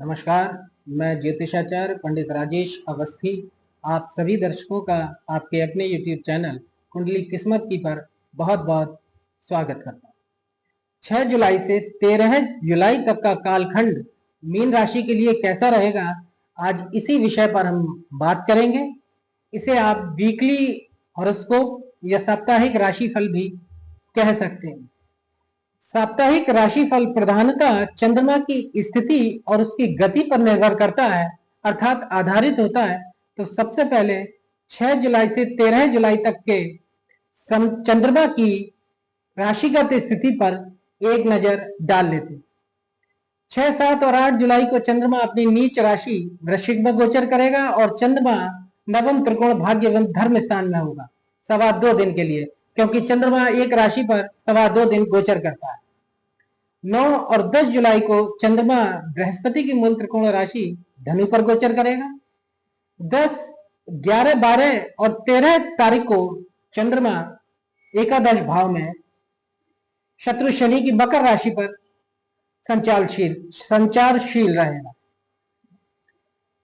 नमस्कार। मैं ज्योतिषाचार्य पंडित राजेश अवस्थी आप सभी दर्शकों का आपके अपने YouTube चैनल कुंडली किस्मत की पर बहुत बहुत स्वागत करता हूँ। 6 जुलाई से 13 जुलाई तक का कालखंड मीन राशि के लिए कैसा रहेगा, आज इसी विषय पर हम बात करेंगे। इसे आप वीकली हॉरोस्कोप या साप्ताहिक राशिफल भी कह सकते हैं। साप्ताहिक राशिफल प्रधानतः चंद्रमा की स्थिति और उसकी गति पर निर्भर करता है, अर्थात आधारित होता है। तो सबसे पहले 6 जुलाई से 13 जुलाई तक के चंद्रमा की राशिगत स्थिति पर एक नजर डाल लेते। 6, 7 और 8 जुलाई को चंद्रमा अपनी नीच राशि वृश्चिक में गोचर करेगा और चंद्रमा नवम त्रिकोण भाग्य एवं धर्म स्थान में होगा 2.25 दिन के लिए, क्योंकि चंद्रमा एक राशि पर 2.25 दिन गोचर करता है। 9 और 10 जुलाई को चंद्रमा बृहस्पति की मूल त्रिकोण राशि धनु पर गोचर करेगा। 10, 11, 12 और 13 तारीख को चंद्रमा एकादश भाव में शत्रु शनि की मकर राशि पर संचारशील रहेगा।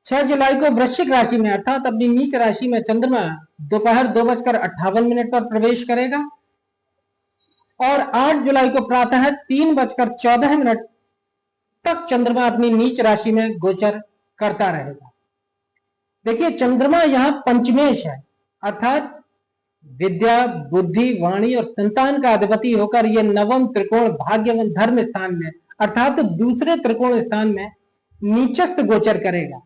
6 जुलाई को वृश्चिक राशि में अर्थात अपनी नीच राशि में चंद्रमा दोपहर 2:58 पर प्रवेश करेगा और 8 जुलाई को प्रातः 3:14 तक चंद्रमा अपनी नीच राशि में गोचर करता रहेगा। देखिए, चंद्रमा यहां पंचमेश है, अर्थात विद्या, बुद्धि, वाणी और संतान का अधिपति होकर यह नवम त्रिकोण भाग्य एवं धर्म स्थान में अर्थात दूसरे त्रिकोण स्थान में नीचस्थ गोचर करेगा।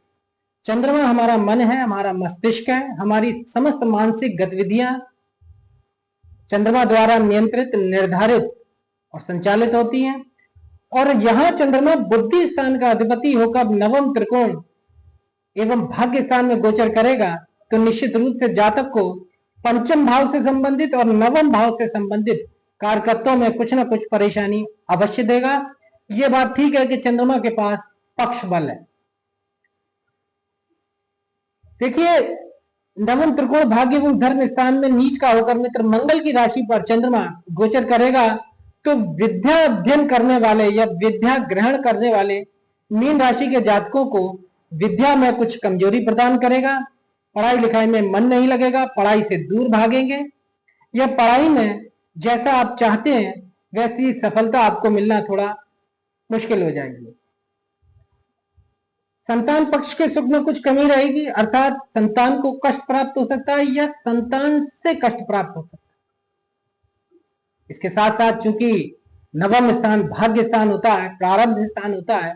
चंद्रमा हमारा मन है, हमारा मस्तिष्क है, हमारी समस्त मानसिक गतिविधियां चंद्रमा द्वारा नियंत्रित, निर्धारित और संचालित होती हैं। और यहां चंद्रमा बुद्धि स्थान का अधिपति होकर नवम त्रिकोण एवं भाग्य स्थान में गोचर करेगा, तो निश्चित रूप से जातक को पंचम भाव से संबंधित और नवम भाव से संबंधित कारकत्वों में कुछ ना कुछ परेशानी अवश्य देगा। यह बात ठीक है कि चंद्रमा के पास पक्ष बल है। देखिए, नवम त्रिकोण भाग्य एवं धर्म स्थान में नीच का होकर मित्र मंगल की राशि पर चंद्रमा गोचर करेगा, तो विद्या अध्ययन करने वाले या विद्या ग्रहण करने वाले मीन राशि के जातकों को विद्या में कुछ कमजोरी प्रदान करेगा। पढ़ाई लिखाई में मन नहीं लगेगा, पढ़ाई से दूर भागेंगे या पढ़ाई में जैसा आप चाहते हैं वैसी सफलता आपको मिलना थोड़ा मुश्किल हो जाएगी। संतान पक्ष के सुख में कुछ कमी रहेगी, अर्थात संतान को कष्ट प्राप्त हो सकता है या संतान से कष्ट प्राप्त हो सकता है। इसके साथ साथ चूंकि नवम स्थान भाग्य स्थान होता है, प्रारब्ध स्थान होता है,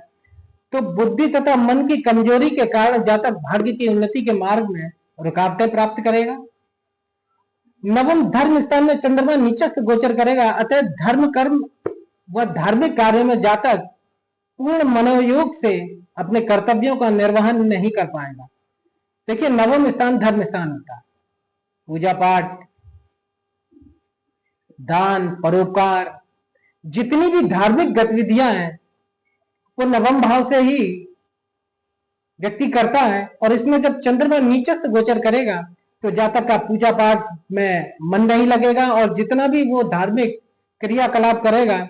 तो बुद्धि तथा मन की कमजोरी के कारण जातक भाग्य की उन्नति के मार्ग में रुकावटें प्राप्त करेगा। नवम धर्म स्थान में चंद्रमा नीचस्थ गोचर करेगा, अतः धर्म कर्म व धार्मिक कार्य में जातक पूर्ण मनोयोग से अपने कर्तव्यों का निर्वहन नहीं कर पाएगा। देखिए, नवम स्थान धर्म स्थान होता है। पूजा पाठ, दान, परोपकार, जितनी भी धार्मिक गतिविधियां हैं वो नवम भाव से ही व्यक्ति करता है। और इसमें जब चंद्रमा नीचस्थ गोचर करेगा तो जातक का पूजा पाठ में मन नहीं लगेगा और जितना भी वो धार्मिक क्रियाकलाप करेगा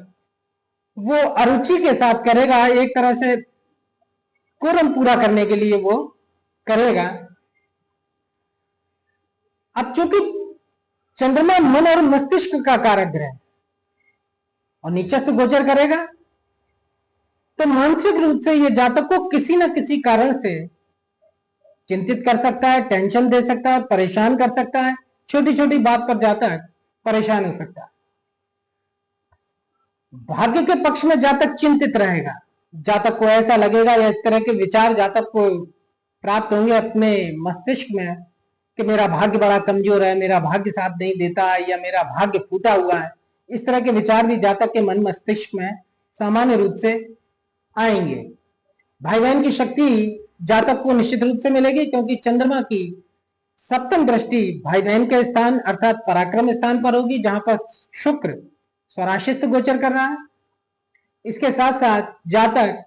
वो अरुचि के साथ करेगा, एक तरह से कुर्म पूरा करने के लिए वो करेगा। अब चूंकि चंद्रमा मन और मस्तिष्क का कारक ग्रह और नीचस्थ गोचर करेगा, तो मानसिक रूप से यह जातक को किसी न किसी कारण से चिंतित कर सकता है, टेंशन दे सकता है, परेशान कर सकता है। छोटी छोटी बात पर जातक परेशान हो सकता है। भाग्य के पक्ष में जातक चिंतित रहेगा, जातक को ऐसा लगेगा या इस तरह के विचार जातक को प्राप्त होंगे अपने मस्तिष्क में कि मेरा भाग्य बड़ा कमजोर है, मेरा भाग्य साथ नहीं देता है या मेरा भाग्य फूटा हुआ है। इस तरह के विचार भी जातक के मन मस्तिष्क में सामान्य रूप से आएंगे। भाई बहन की शक्ति जातक को निश्चित रूप से मिलेगी, क्योंकि चंद्रमा की सप्तम दृष्टि भाई बहन के स्थान अर्थात पराक्रम स्थान पर होगी, जहां पर शुक्र स्वराशिस्थ गोचर कर रहा है। इसके साथ साथ जातक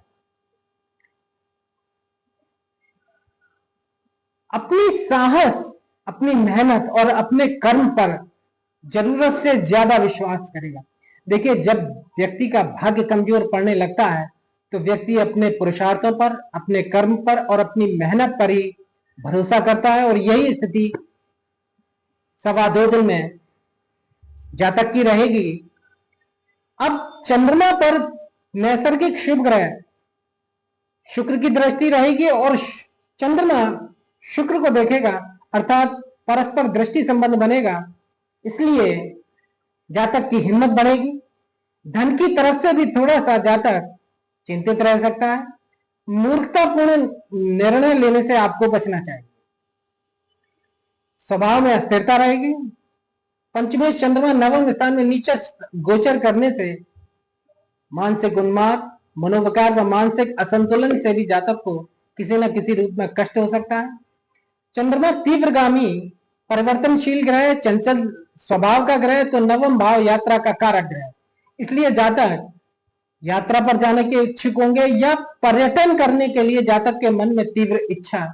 अपनी साहस, अपनी मेहनत और अपने कर्म पर जरूरत से ज्यादा विश्वास करेगा। देखिए, जब व्यक्ति का भाग्य कमजोर पड़ने लगता है तो व्यक्ति अपने पुरुषार्थों पर, अपने कर्म पर और अपनी मेहनत पर ही भरोसा करता है, और यही स्थिति 2.25 दिन में जातक की रहेगी। अब चंद्रमा पर नैसर्गिक शुभ ग्रह शुक्र की दृष्टि रहेगी और चंद्रमा शुक्र को देखेगा, अर्थात परस्पर दृष्टि संबंध बनेगा। इसलिए जातक की हिम्मत बढ़ेगी। धन की तरफ से भी थोड़ा सा जातक चिंतित रह सकता है। मूर्खतापूर्ण निर्णय लेने से आपको बचना चाहिए। स्वभाव में अस्थिरता रहेगी। पंचमेश चंद्रमा नवम स्थान में नीचे गोचर करने से मानसिक उन्माद, मनोविकार व मानसिक असंतुलन से भी जातक को किसी न किसी रूप में कष्ट हो सकता है। चंद्रमा तीव्रगामी परिवर्तनशील ग्रह, चंचल स्वभाव का ग्रह, तो नवम भाव यात्रा का कारक ग्रह। इसलिए जातक यात्रा पर जाने के इच्छुक होंगे या पर्यटन करने के लिए जातक के मन में तीव्र इच्छा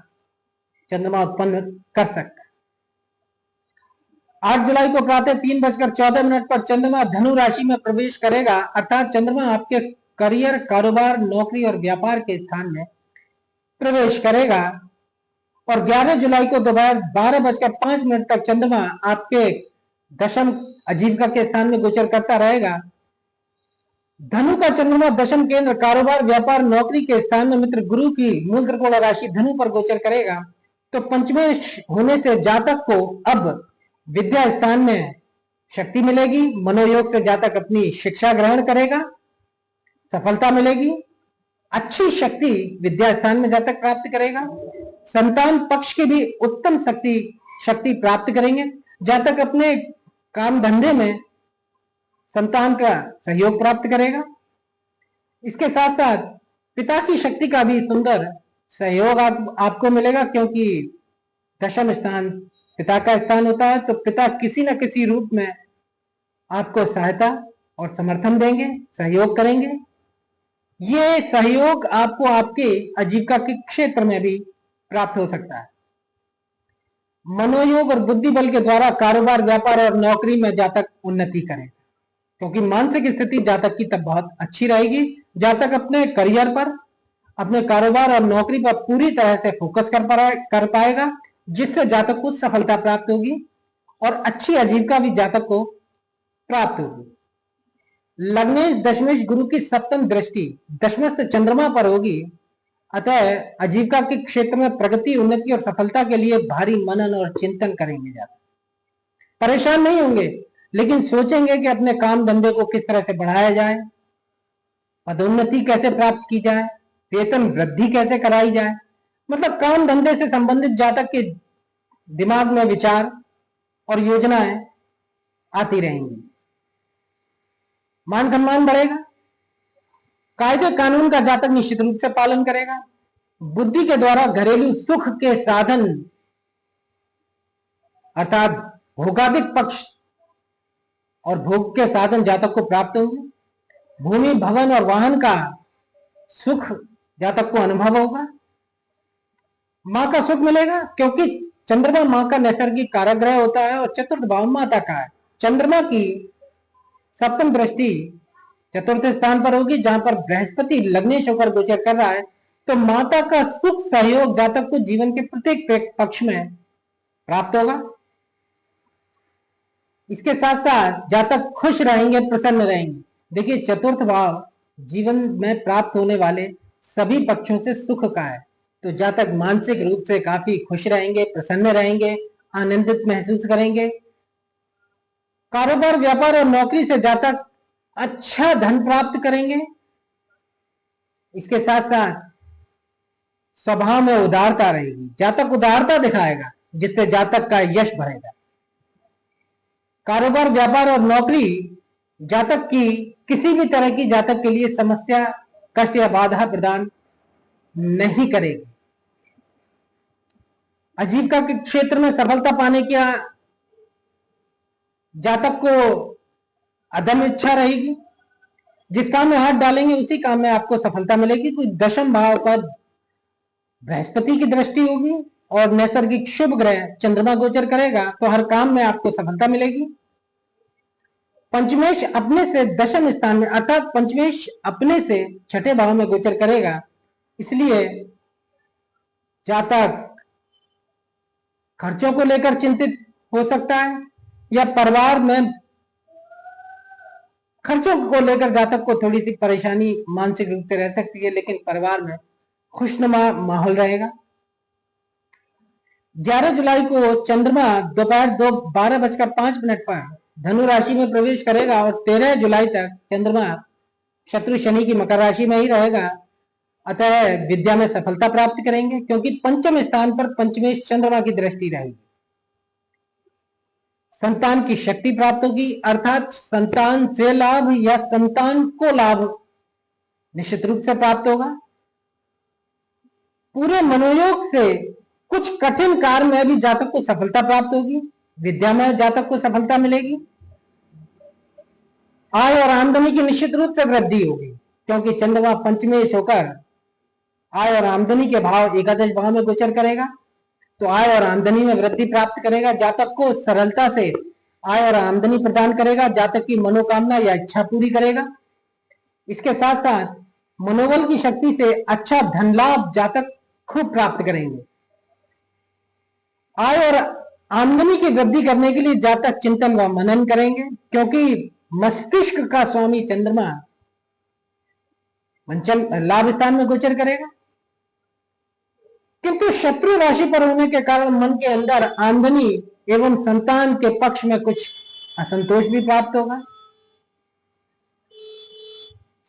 चंद्रमा उत्पन्न कर सकता है। 8 जुलाई को प्रातः 3:14 पर चंद्रमा धनु राशि में प्रवेश करेगा, अर्थात चंद्रमा आपके करियर, कारोबार, नौकरी और व्यापार के स्थान में प्रवेश करेगा। और 11 जुलाई को दोपहर 12:05 तक चंद्रमा आपके दशम आजीविका के स्थान में गोचर करता रहेगा। धनु का चंद्रमा दशम केंद्र कारोबार, व्यापार, नौकरी के स्थान में मित्र गुरु की मूल त्रिकोण राशि धनु पर गोचर करेगा। तो पंचमेश होने से जातक को अब विद्या स्थान में शक्ति मिलेगी। मनोयोग से जातक अपनी शिक्षा ग्रहण करेगा, सफलता मिलेगी। अच्छी शक्ति विद्या स्थान में जातक प्राप्त करेगा। संतान पक्ष की भी उत्तम शक्ति प्राप्त करेंगे। जातक अपने काम धंधे में संतान का सहयोग प्राप्त करेगा। इसके साथ साथ पिता की शक्ति का भी सुंदर सहयोग आपको मिलेगा, क्योंकि दशम स्थान पिता का स्थान होता है। तो पिता किसी न किसी रूप में आपको सहायता और समर्थन देंगे, सहयोग करेंगे। ये सहयोग आपको आपके आजीविका के क्षेत्र में भी प्राप्त हो सकता है। मनोयोग और बुद्धि बल के द्वारा कारोबार, व्यापार और नौकरी में जातक उन्नति करें, क्योंकि मानसिक स्थिति जातक की तब बहुत अच्छी रहेगी। जातक अपने करियर पर, अपने कारोबार और नौकरी पर पूरी तरह से फोकस कर पाएगा, जिससे जातक को सफलता प्राप्त होगी और अच्छी आजीविका भी जातक को प्राप्त होगी। लग्नेश दशमेश गुरु की सप्तम दृष्टि दशमस्थ चंद्रमा पर होगी, अतः आजीविका के क्षेत्र में प्रगति, उन्नति और सफलता के लिए भारी मनन और चिंतन करेंगे जातक। परेशान नहीं होंगे, लेकिन सोचेंगे कि अपने काम धंधे को किस तरह से बढ़ाया जाए, पदोन्नति कैसे प्राप्त की जाए, वेतन वृद्धि कैसे कराई जाए। मतलब काम धंधे से संबंधित जातक के दिमाग में विचार और योजनाएं आती रहेंगी। मान सम्मान बढ़ेगा। कायदे कानून का जातक निश्चित रूप से पालन करेगा। बुद्धि के द्वारा घरेलू सुख के साधन अर्थात भोगादिक पक्ष और भोग के साधन जातक को प्राप्त होंगे। भूमि, भवन और वाहन का सुख जातक को अनुभव होगा। मां का सुख मिलेगा, क्योंकि चंद्रमा मां का नैसर्गिक कारक ग्रह होता है और चतुर्थ भाव माता का है। चंद्रमा की सप्तम दृष्टि चतुर्थ स्थान पर होगी, जहां पर बृहस्पति लग्नेश होकर गोचर कर रहा है। तो माता का सुख सहयोग जातक को जीवन के प्रत्येक पक्ष में प्राप्त होगा। इसके साथ साथ जातक खुश रहेंगे, प्रसन्न रहेंगे। देखिए, चतुर्थ भाव जीवन में प्राप्त होने वाले सभी पक्षों से सुख का है, तो जातक मानसिक रूप से काफी खुश रहेंगे, प्रसन्न रहेंगे, आनंदित महसूस करेंगे। कारोबार, व्यापार और नौकरी से जातक अच्छा धन प्राप्त करेंगे। इसके साथ साथ स्वभाव में उदारता रहेगी। जातक उदारता दिखाएगा, जिससे जातक का यश बढ़ेगा। कारोबार, व्यापार और नौकरी जातक की किसी भी तरह की जातक के लिए समस्या, कष्ट या बाधा प्रदान नहीं करेगी। आजीविका के क्षेत्र में सफलता पाने की जातक को अदम्य इच्छा रहेगी। जिस काम में हाथ डालेंगे उसी काम में आपको सफलता मिलेगी। कोई दशम भाव पर बृहस्पति की दृष्टि होगी और नैसर्गिक शुभ ग्रह चंद्रमा गोचर करेगा, तो हर काम में आपको सफलता मिलेगी। पंचमेश अपने से दशम स्थान में, अर्थात पंचमेश अपने से छठे भाव में गोचर करेगा, इसलिए जातक खर्चों को लेकर चिंतित हो सकता है या परिवार में खर्चों को लेकर जातक को थोड़ी सी परेशानी मानसिक रूप से रह सकती है, लेकिन परिवार में खुशनुमा माहौल रहेगा। 11 जुलाई को चंद्रमा दोपहर 12:05 पर धनु राशि में प्रवेश करेगा और 13 जुलाई तक चंद्रमा शत्रु शनि की मकर राशि में ही रहेगा। अतः विद्या में सफलता प्राप्त करेंगे, क्योंकि पंचम स्थान पर पंचमेश चंद्रमा की दृष्टि रहेगी। संतान की शक्ति प्राप्त होगी, अर्थात संतान से लाभ या संतान को लाभ निश्चित रूप से प्राप्त होगा। पूरे मनोयोग से कुछ कठिन कार्य में भी जातक को सफलता प्राप्त होगी। विद्या में जातक को सफलता मिलेगी। आय और आमदनी की निश्चित रूप से वृद्धि होगी, क्योंकि चंद्रमा पंचमेश होकर आय और आमदनी के भाव एकादश भाव में गोचर करेगा, तो आय और आमदनी में वृद्धि प्राप्त करेगा। जातक को सरलता से आय और आमदनी प्रदान करेगा, जातक की मनोकामना या इच्छा पूरी करेगा। इसके साथ साथ मनोबल की शक्ति से अच्छा धन लाभ जातक खूब प्राप्त करेंगे। आय और आमदनी की वृद्धि करने के लिए जातक चिंतन व मनन करेंगे, क्योंकि मस्तिष्क का स्वामी चंद्रमा पंचम लाभ स्थान में गोचर करेगा। किंतु शत्रु राशि पर होने के कारण मन के अंदर आमदनी एवं संतान के पक्ष में कुछ असंतोष भी प्राप्त होगा।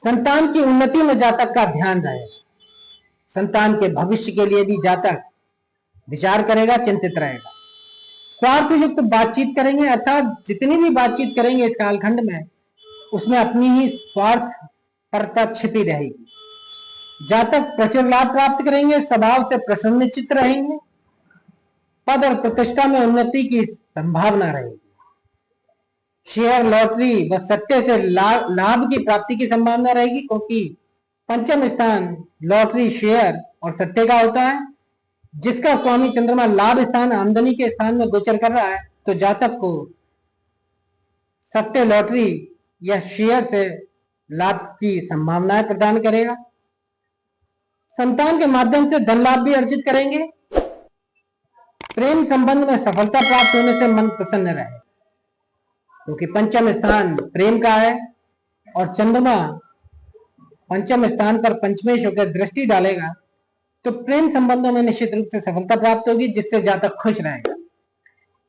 संतान की उन्नति में जातक का ध्यान रहेगा। संतान के भविष्य के लिए भी जातक विचार करेगा, चिंतित रहेगा। स्वार्थ युक्त बातचीत करेंगे, अर्थात जितनी भी बातचीत करेंगे इस कालखंड में, उसमें अपनी ही स्वार्थ परता छिपी रहेगी। जातक प्रचुर लाभ प्राप्त करेंगे, स्वभाव से प्रसन्नचित्त रहेंगे। पद और प्रतिष्ठा में उन्नति की संभावना रहेगी। शेयर, लॉटरी व सट्टे से लाभ की प्राप्ति की संभावना रहेगी, क्योंकि पंचम स्थान लॉटरी, शेयर और सट्टे का होता है, जिसका स्वामी चंद्रमा लाभ स्थान आमदनी के स्थान में गोचर कर रहा है। तो जातक को सट्टे, लॉटरी या शेयर से लाभ की संभावनाएं प्रदान करेगा। संतान के माध्यम से धन लाभ भी अर्जित करेंगे। प्रेम संबंध में सफलता प्राप्त होने से मन प्रसन्न रहे, क्योंकि पंचम स्थान प्रेम का है और चंद्रमा पंचम स्थान पर पंचमेश होकर दृष्टि डालेगा, तो प्रेम संबंधों में निश्चित रूप से सफलता प्राप्त होगी, जिससे जातक खुश रहेगा।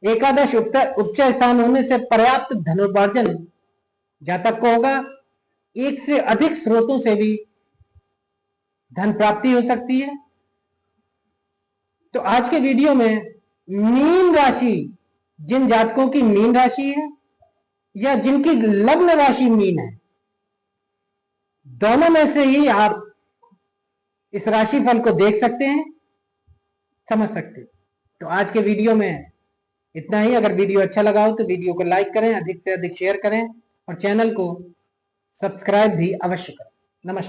एकादश उच्च स्थान होने से पर्याप्त धनोपार्जन जातक को होगा। एक से अधिक स्रोतों से भी धन प्राप्ति हो सकती है। तो आज के वीडियो में मीन राशि, जिन जातकों की मीन राशि है या जिनकी लग्न राशि मीन है, दोनों में से ही आप इस राशि फल को देख सकते हैं, समझ सकते हैं। तो आज के वीडियो में इतना ही। अगर वीडियो अच्छा लगा हो तो वीडियो को लाइक करें, अधिक से अधिक शेयर करें और चैनल को सब्सक्राइब भी अवश्य करें। नमस्कार।